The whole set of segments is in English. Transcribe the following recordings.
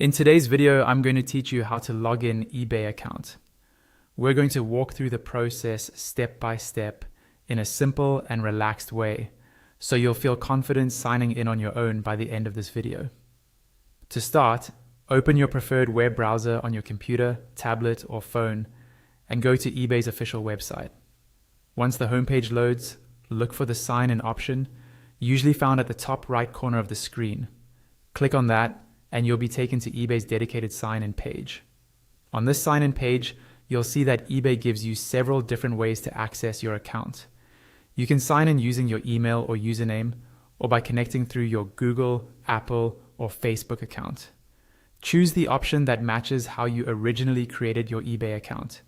In today's video, I'm going to teach you how to log in eBay account. We're going to walk through the process step by step in a simple and relaxed way, so you'll feel confident signing in on your own by the end of this video. To start, open your preferred web browser on your computer, tablet, or phone, and go to eBay's official website. Once the homepage loads, look for the sign in option, usually found at the top right corner of the screen. Click on that, and you'll be taken to eBay's dedicated sign-in page. On this sign-in page, you'll see that eBay gives you several different ways to access your account. You can sign in using your email or username, or by connecting through your Google, Apple, or Facebook account. Choose the option that matches how you originally created your eBay account.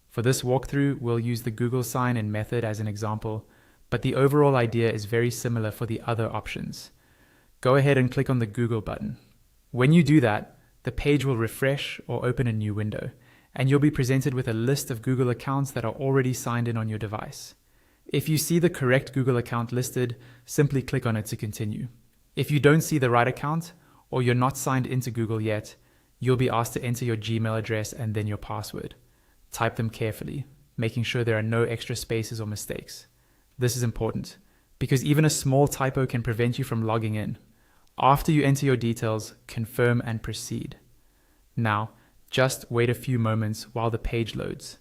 For this walkthrough, we'll use the Google sign-in method as an example, but the overall idea is very similar for the other options. Go ahead and click on the Google button. When you do that, the page will refresh or open a new window, and you'll be presented with a list of Google accounts that are already signed in on your device. If you see the correct Google account listed, simply click on it to continue. If you don't see the right account, or you're not signed into Google yet, you'll be asked to enter your Gmail address and then your password. Type them carefully, making sure there are no extra spaces or mistakes. This is important, because even a small typo can prevent you from logging in. After you enter your details, confirm and proceed. Now, just wait a few moments while the page loads.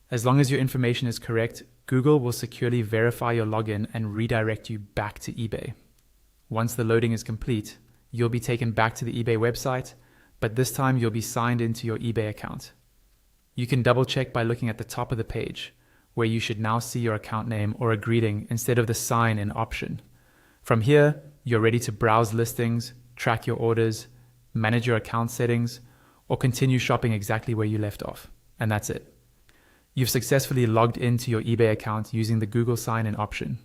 As long as your information is correct, Google will securely verify your login and redirect you back to eBay. Once the loading is complete, you'll be taken back to the eBay website, but this time you'll be signed into your eBay account. You can double check by looking at the top of the page, where you should now see your account name or a greeting instead of the sign in option. From here, you're ready to browse listings, track your orders, manage your account settings, or continue shopping exactly where you left off. And that's it. You've successfully logged into your eBay account using the Google sign-in option.